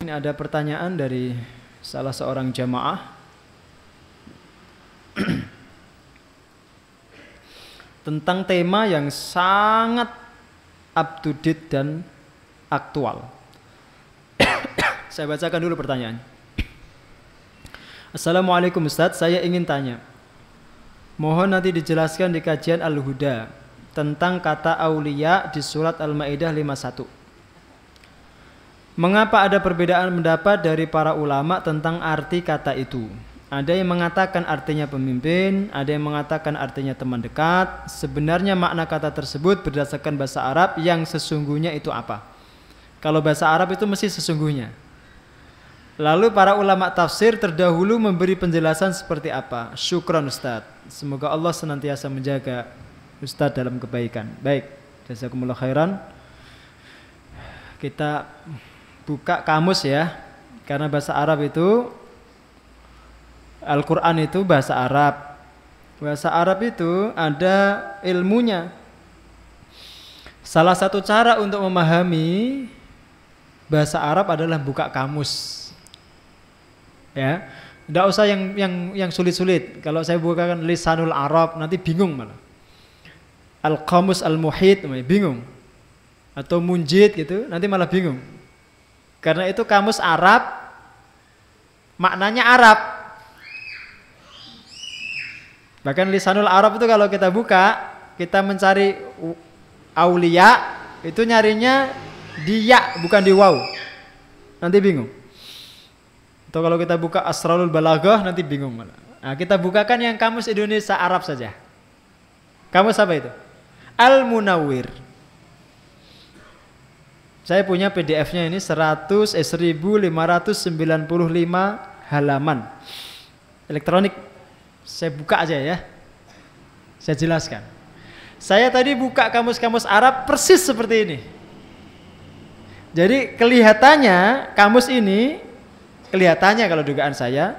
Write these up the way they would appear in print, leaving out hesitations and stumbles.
Ini ada pertanyaan dari salah seorang jamaah tentang tema yang sangat up to date dan aktual. Saya bacakan dulu pertanyaan. Assalamualaikum Ustadz, saya ingin tanya, mohon nanti dijelaskan di kajian Al-Huda tentang kata aulia di surat Al-Maidah 51. Mengapa ada perbedaan pendapat dari para ulama tentang arti kata itu? Ada yang mengatakan artinya pemimpin, ada yang mengatakan artinya teman dekat. Sebenarnya makna kata tersebut berdasarkan bahasa Arab yang sesungguhnya itu apa? Kalau bahasa Arab itu mesti sesungguhnya. Lalu para ulama tafsir terdahulu memberi penjelasan seperti apa? Syukran Ustadz. Semoga Allah senantiasa menjaga Ustadz dalam kebaikan. Baik, jazakumullah khairan. Kita buka kamus ya, karena bahasa Arab itu, Al-Quran itu bahasa Arab. Bahasa Arab itu ada ilmunya. Salah satu cara untuk memahami bahasa Arab adalah buka kamus. Ya, tidak usah yang sulit-sulit. Kalau saya bukakan Lisanul Arab nanti bingung malah. Al-Qamus Al-Muhit bingung. Atau Munjid gitu, nanti malah bingung. Karena itu kamus Arab, maknanya Arab. Bahkan Lisanul Arab itu kalau kita buka, kita mencari aulia, itu nyarinya di ya, bukan di waw. Nanti bingung. Atau kalau kita buka Asrarul Balaghah, nanti bingung malah. Nah, kita bukakan yang kamus Indonesia Arab saja. Kamus apa itu? Al-Munawwir. Saya punya PDF-nya ini 1595 halaman elektronik. Saya buka aja ya. Saya jelaskan. Saya tadi buka kamus-kamus Arab persis seperti ini. Jadi kelihatannya kamus ini, kelihatannya kalau dugaan saya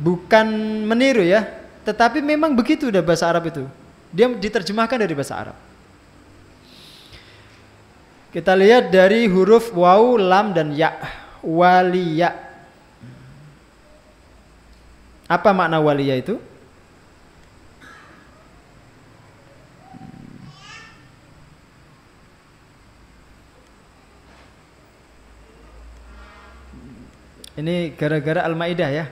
bukan meniru ya, tetapi memang begitu udah bahasa Arab itu. Dia diterjemahkan dari bahasa Arab. Kita lihat dari huruf waw, lam, dan ya. Waliya. Apa makna waliya itu? Ini gara-gara Al-Maidah ya.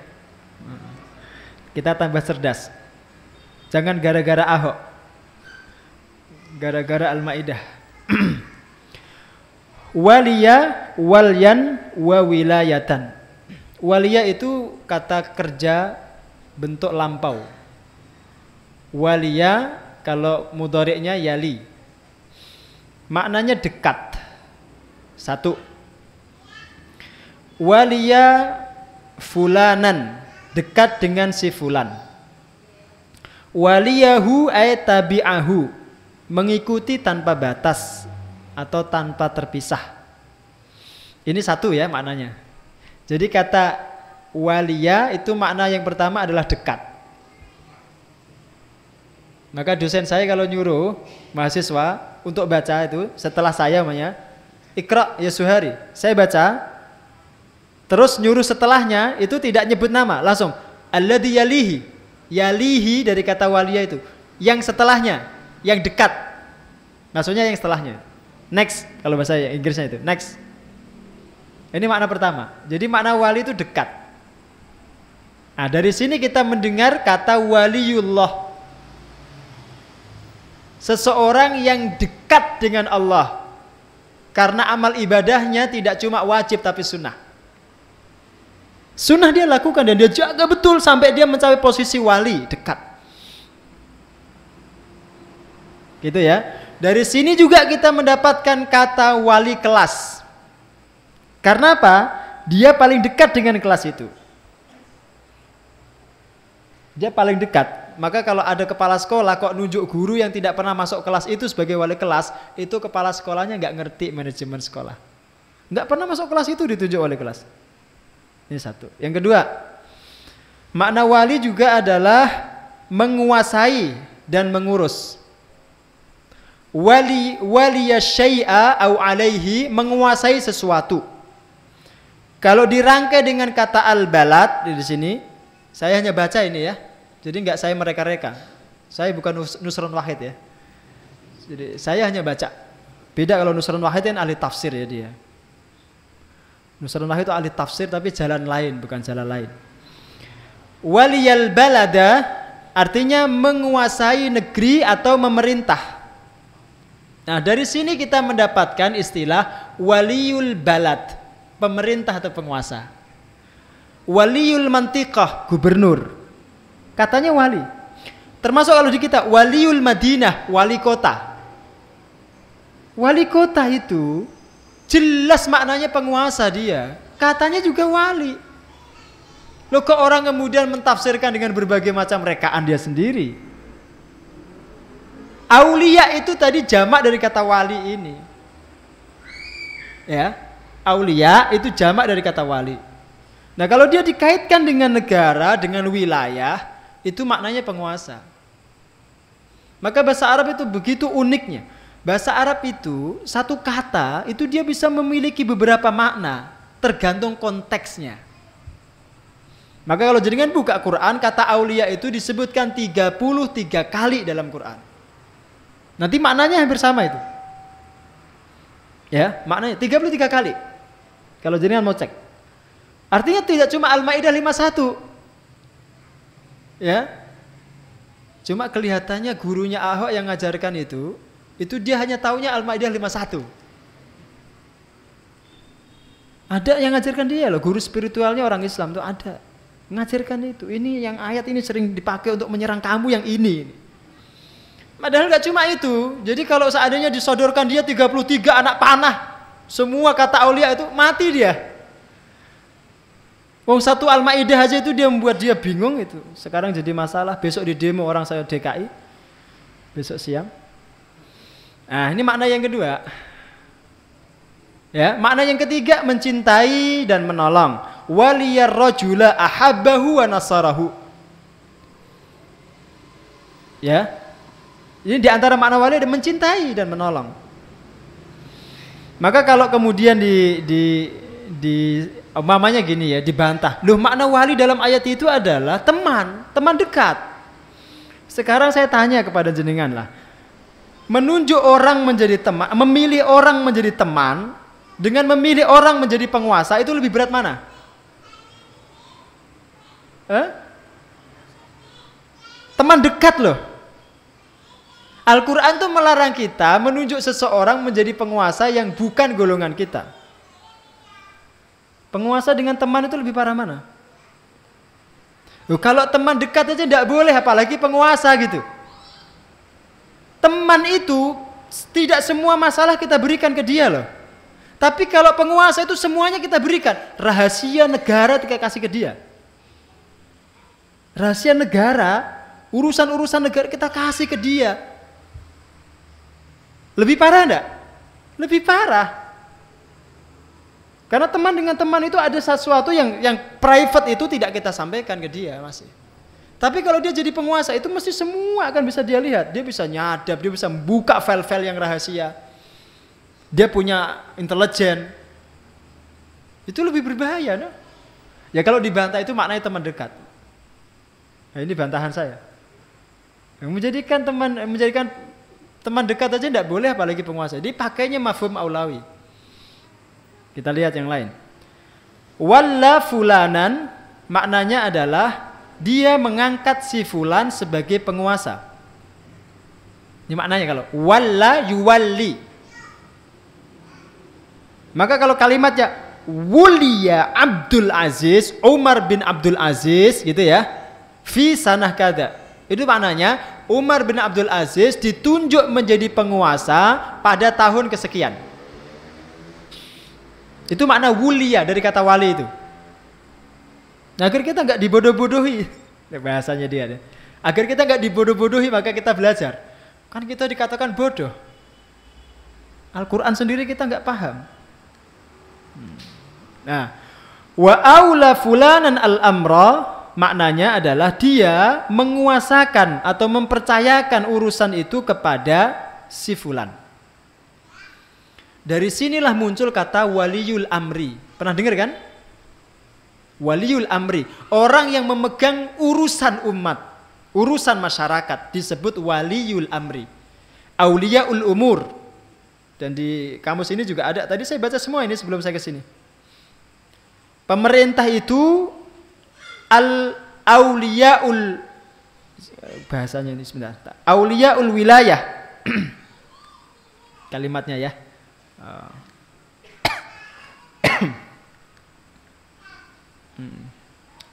Kita tambah cerdas. Jangan gara-gara Ahok. Gara-gara Al-Maidah. Waliya, walyan, wa wilayatan. Waliya itu kata kerja bentuk lampau. Waliya kalau mudhari'nya yali. Maknanya dekat. Satu. Waliya fulanan, dekat dengan si fulan. Waliyahu ay tabi'ahu, mengikuti tanpa batas atau tanpa terpisah. Ini satu ya maknanya. Jadi kata waliya itu makna yang pertama adalah dekat. Maka dosen saya kalau nyuruh mahasiswa untuk baca itu setelah saya namanya Iqra ya Suhari, saya baca terus nyuruh setelahnya itu tidak nyebut nama, langsung alladzi yalihi. Yalihi dari kata waliya itu yang setelahnya, yang dekat. Maksudnya yang setelahnya. Next, kalau bahasa Inggrisnya itu next. Ini makna pertama. Jadi makna wali itu dekat. Nah, dari sini kita mendengar kata waliullah. Seseorang yang dekat dengan Allah. Karena amal ibadahnya tidak cuma wajib tapi sunnah. Sunnah dia lakukan dan dia jaga betul sampai dia mencapai posisi wali, dekat. Gitu ya. Dari sini juga kita mendapatkan kata wali kelas. Karena apa? Dia paling dekat dengan kelas itu. Dia paling dekat. Maka kalau ada kepala sekolah kok nunjuk guru yang tidak pernah masuk kelas itu sebagai wali kelas, itu kepala sekolahnya nggak ngerti manajemen sekolah. Nggak pernah masuk kelas itu ditunjuk wali kelas. Ini satu. Yang kedua, makna wali juga adalah menguasai dan mengurus. Waliya syai'a au alaihi, menguasai sesuatu. Kalau dirangkai dengan kata al-balad di sini, saya hanya baca ini ya. Jadi enggak saya mereka-reka. Saya bukan Nusron Wahid ya. Jadi saya hanya baca. Beda kalau Nusron Wahid kan ahli tafsir ya dia. Nusron Wahid itu ahli tafsir tapi jalan lain, bukan jalan lain. Waliyal balada artinya menguasai negeri atau memerintah. Nah, dari sini kita mendapatkan istilah waliyul balad, pemerintah atau penguasa. Waliyul mantiqah, gubernur. Katanya wali. Termasuk kalau di kita waliul Madinah, wali kota. Wali kota itu jelas maknanya penguasa dia. Katanya juga wali. Loh kok orang kemudian mentafsirkan dengan berbagai macam rekaan dia sendiri. Aulia itu tadi jamak dari kata wali ini. Ya, aulia itu jamak dari kata wali. Nah, kalau dia dikaitkan dengan negara, dengan wilayah, itu maknanya penguasa. Maka bahasa Arab itu begitu uniknya. Bahasa Arab itu satu kata itu dia bisa memiliki beberapa makna tergantung konteksnya. Maka kalau jenengan buka Quran, kata aulia itu disebutkan 33 kali dalam Quran. Nanti maknanya hampir sama itu. Ya, maknanya 33 kali. Kalau jenengan mau cek. Artinya tidak cuma Al-Maidah 51. Ya. Cuma kelihatannya gurunya Ahok yang ngajarkan itu dia hanya taunya Al-Maidah 51. Ada yang ngajarkan dia loh, guru spiritualnya orang Islam tuh ada. Ngajarkan itu. Ini yang ayat ini sering dipakai untuk menyerang kamu yang ini. Padahal gak cuma itu. Jadi kalau seandainya disodorkan dia 33 anak panah, semua kata aulia itu mati dia. Wong satu Al-Maidah aja itu dia membuat dia bingung itu. Sekarang jadi masalah. Besok di demo orang saya DKI. Besok siang. Nah, ini makna yang kedua. Ya, makna yang ketiga mencintai dan menolong. Waliyar rajula ahabbahu wa nasarahu. Ya. Ini diantara makna wali ada mencintai dan menolong. Maka kalau kemudian umpamanya gini ya, dibantah. Loh, makna wali dalam ayat itu adalah teman dekat. Sekarang saya tanya kepada jenengan lah. Menunjuk orang menjadi teman, memilih orang menjadi teman dengan memilih orang menjadi penguasa itu lebih berat mana? Teman dekat loh. Al-Quran tuh melarang kita menunjuk seseorang menjadi penguasa yang bukan golongan kita. Penguasa dengan teman itu lebih parah mana? Loh, kalau teman dekat aja tidak boleh, apalagi penguasa gitu. Teman itu tidak semua masalah kita berikan ke dia loh. Tapi kalau penguasa itu semuanya kita berikan. Rahasia negara kita kasih ke dia. Rahasia negara, urusan-urusan negara kita kasih ke dia. Lebih parah enggak? Lebih parah. Karena teman dengan teman itu ada sesuatu yang private itu tidak kita sampaikan ke dia masih. Tapi kalau dia jadi penguasa itu mesti semua akan bisa dia lihat. Dia bisa nyadap, dia bisa membuka file-file yang rahasia. Dia punya intelijen. Itu lebih berbahaya, no? Ya kalau dibantah itu maknanya teman dekat. Nah, ini bantahan saya. Yang menjadikan teman dekat aja tidak boleh apalagi penguasa. Jadi pakainya mafhum aulawi. Kita lihat yang lain. Walla fulanan maknanya adalah dia mengangkat si fulan sebagai penguasa. Ini maknanya kalau walla yuwalli. Maka kalau kalimatnya wuliya Abdul Aziz, Umar bin Abdul Aziz gitu ya. Fi sanah kada. Itu maknanya Umar bin Abdul Aziz ditunjuk menjadi penguasa pada tahun kesekian. Itu makna wuliya dari kata wali itu. Nah, agar kita nggak dibodoh-bodohi, bahasanya dia. Agar kita nggak dibodoh-bodohi maka kita belajar. Kan kita dikatakan bodoh. Al-Quran sendiri kita nggak paham. Nah, wa aula fulanan al-amra maknanya adalah dia menguasakan atau mempercayakan urusan itu kepada si fulan. Dari sinilah muncul kata waliyul amri. Pernah dengar kan? Waliul amri, orang yang memegang urusan umat, urusan masyarakat disebut waliul amri. Auliyaul umur. Dan di kamus ini juga ada. Tadi saya baca semua ini sebelum saya ke sini. Pemerintah itu auliyaul, bahasanya ini sebentar. Auliyaul wilayah. Kalimatnya ya.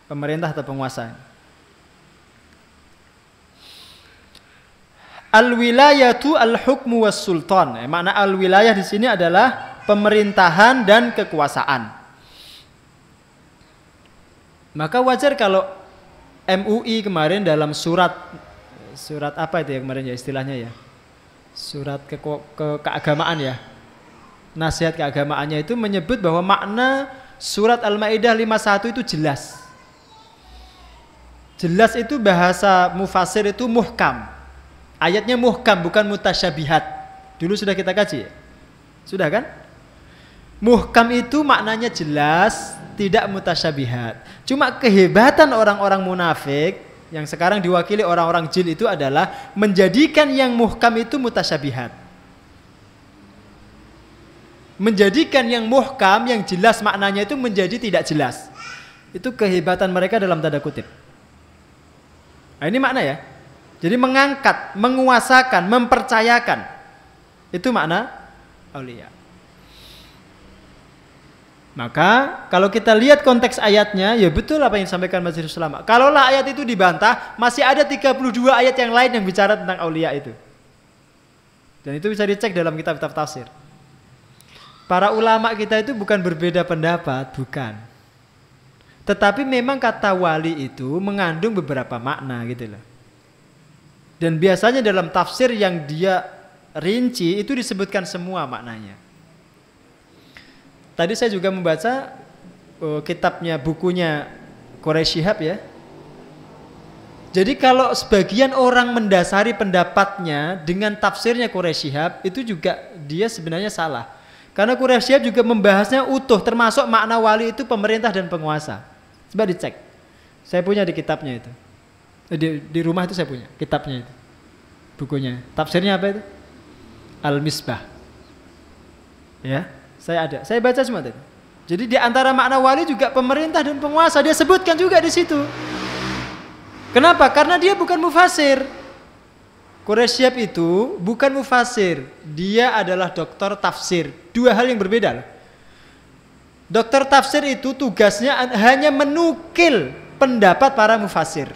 Pemerintah atau penguasa. Al-wilayatu al-hukmu was-sultan. Makna al-wilayah di sini adalah pemerintahan dan kekuasaan. Maka wajar kalau MUI kemarin dalam surat apa itu ya kemarin ya istilahnya ya? Surat keagamaan ya. Nasihat keagamaannya itu menyebut bahwa makna surat Al-Maidah 51 itu jelas. Jelas itu bahasa mufasir itu muhkam. Ayatnya muhkam bukan mutasyabihat. Dulu sudah kita kaji ya? Sudah kan? Muhkam itu maknanya jelas, tidak mutasyabihat. Cuma kehebatan orang-orang munafik yang sekarang diwakili orang-orang jin itu adalah menjadikan yang muhkam itu mutasyabihat. Menjadikan yang muhkam, yang jelas maknanya itu menjadi tidak jelas. Itu kehebatan mereka dalam tanda kutip. Nah, ini makna ya. Jadi mengangkat, menguasakan, mempercayakan. Itu makna aulia. Maka kalau kita lihat konteks ayatnya, ya betul apa yang disampaikan Majelis Ulama. Kalaulah ayat itu dibantah, masih ada 32 ayat yang lain yang bicara tentang aulia itu. Dan itu bisa dicek dalam kitab-kitab tafsir. Para ulama kita itu bukan berbeda pendapat, bukan. Tetapi memang kata wali itu mengandung beberapa makna gitu loh. Dan biasanya dalam tafsir yang dia rinci itu disebutkan semua maknanya. Tadi saya juga membaca kitabnya, bukunya Quraisy Shihab ya. Jadi kalau sebagian orang mendasari pendapatnya dengan tafsirnya Quraisy Shihab, itu juga dia sebenarnya salah. Karena Quraisy Shihab juga membahasnya utuh, termasuk makna wali itu pemerintah dan penguasa. Coba dicek. Saya punya di kitabnya itu. Di rumah itu saya punya kitabnya itu. Bukunya. Tafsirnya apa itu? Al-Misbah. Ya, saya ada. Saya baca semua tadi. Jadi di antara makna wali juga pemerintah dan penguasa, dia sebutkan juga di situ. Kenapa? Karena dia bukan mufasir. Quraisy Shihab itu bukan mufasir, dia adalah dokter tafsir. Dua hal yang berbeda. Dokter tafsir itu tugasnya hanya menukil pendapat para mufasir.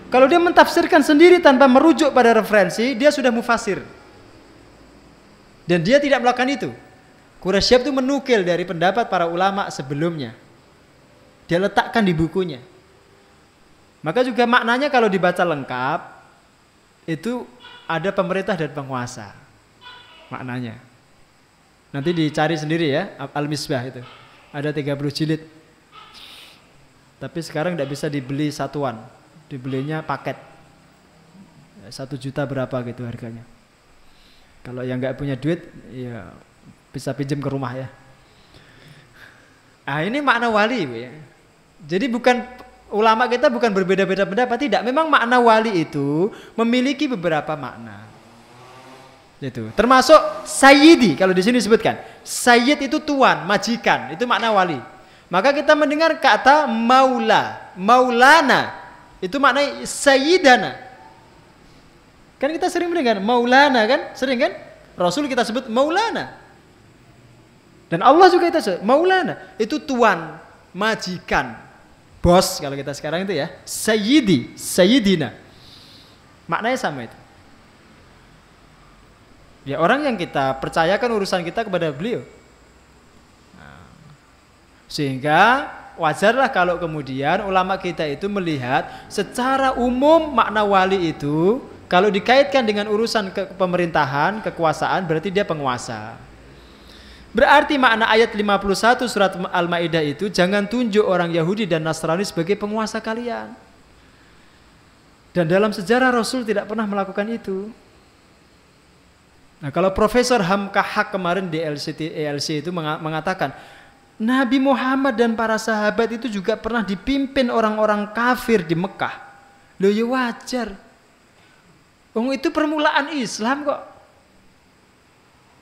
Kalau dia mentafsirkan sendiri tanpa merujuk pada referensi, dia sudah mufasir. Dan dia tidak melakukan itu. Quraisy Shihab itu menukil dari pendapat para ulama sebelumnya. Dia letakkan di bukunya. Maka juga maknanya kalau dibaca lengkap, itu ada pemerintah dan penguasa maknanya. Nanti dicari sendiri ya, Al-Misbah itu. Ada 30 jilid. Tapi sekarang tidak bisa dibeli satuan. Dibelinya paket. 1 juta berapa gitu harganya. Kalau yang nggak punya duit, ya bisa pinjam ke rumah ya. Ah, ini makna wali ya. Jadi bukan ulama kita bukan berbeda-beda pendapat, tidak. Memang makna wali itu memiliki beberapa makna. Itu termasuk sayyidi kalau di sini disebutkan. Sayyid itu tuan, majikan, itu makna wali. Maka kita mendengar kata maula, maulana, itu makna sayyidana. Kan kita sering mendengar maulana kan? Sering kan? Rasul kita sebut maulana. Dan Allah juga kita sebut maulana, itu tuan, majikan. Bos kalau kita sekarang itu ya, sayyidi, sayyidina. Maknanya sama itu. Ya orang yang kita percayakan urusan kita kepada beliau. Nah, sehingga wajarlah kalau kemudian ulama kita itu melihat secara umum makna wali itu kalau dikaitkan dengan urusan pemerintahan, kekuasaan berarti dia penguasa. Berarti makna ayat 51 surat Al-Maidah itu jangan tunjuk orang Yahudi dan Nasrani sebagai penguasa kalian. Dan dalam sejarah Rasul tidak pernah melakukan itu. Nah, kalau Profesor Hamka Haq kemarin di ELC itu mengatakan Nabi Muhammad dan para sahabat itu juga pernah dipimpin orang-orang kafir di Mekah. Loh ya wajar. Itu permulaan Islam kok.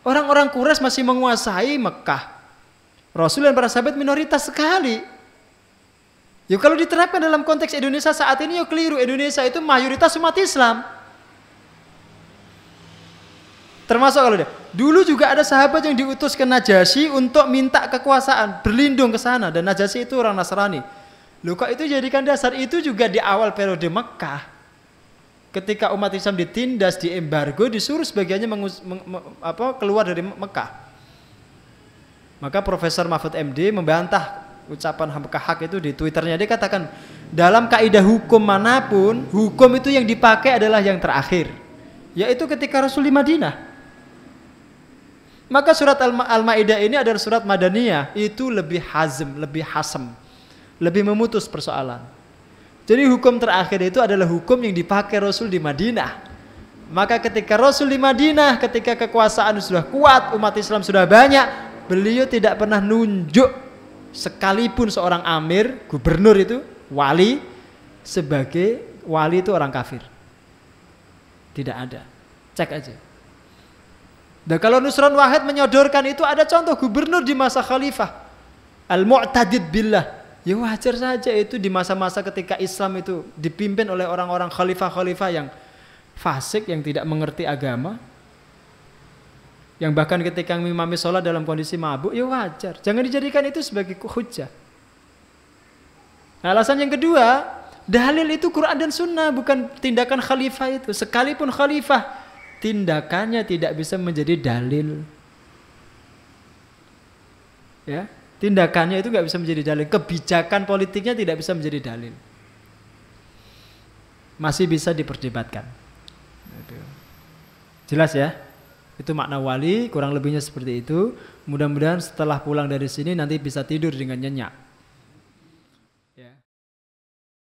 Orang-orang Quraisy masih menguasai Mekah. Rasul dan para sahabat minoritas sekali. Ya kalau diterapkan dalam konteks Indonesia saat ini ya keliru. Indonesia itu mayoritas umat Islam. Termasuk kalau dulu juga ada sahabat yang diutus ke Najasyi untuk minta kekuasaan, berlindung ke sana, dan Najasyi itu orang Nasrani. Loh kok itu jadikan dasar itu juga di awal periode Mekah. Ketika umat Islam ditindas, diembargo, disuruh sebagiannya keluar dari Mekah. Maka Profesor Mahfud MD membantah ucapan Hamka Haq itu di Twitternya. Dia katakan, dalam kaidah hukum manapun, hukum itu yang dipakai adalah yang terakhir, yaitu ketika Rasul di Madinah. Maka surat Al-Ma'idah ini adalah surat Madaniyah, itu lebih hazm, lebih hasem, lebih memutus persoalan. Jadi hukum terakhir itu adalah hukum yang dipakai Rasul di Madinah. Maka ketika Rasul di Madinah, ketika kekuasaan sudah kuat, umat Islam sudah banyak, beliau tidak pernah nunjuk sekalipun seorang amir, gubernur itu, wali, sebagai wali itu orang kafir. Tidak ada. Cek aja. Dan kalau Nusron Wahid menyodorkan itu, ada contoh gubernur di masa khalifah Al-Mu'tadid Billah. Ya wajar saja itu di masa-masa ketika Islam itu dipimpin oleh orang-orang khalifah-khalifah yang fasik, yang tidak mengerti agama, yang bahkan ketika mengimami sholat dalam kondisi mabuk, ya wajar. Jangan dijadikan itu sebagai hujjah. Nah, alasan yang kedua, dalil itu Quran dan Sunnah, bukan tindakan khalifah itu. Sekalipun khalifah, tindakannya tidak bisa menjadi dalil. Ya, tindakannya itu nggak bisa menjadi dalil. Kebijakan politiknya tidak bisa menjadi dalil. Masih bisa diperdebatkan. Jelas ya? Itu makna wali, kurang lebihnya seperti itu. Mudah-mudahan setelah pulang dari sini nanti bisa tidur dengan nyenyak.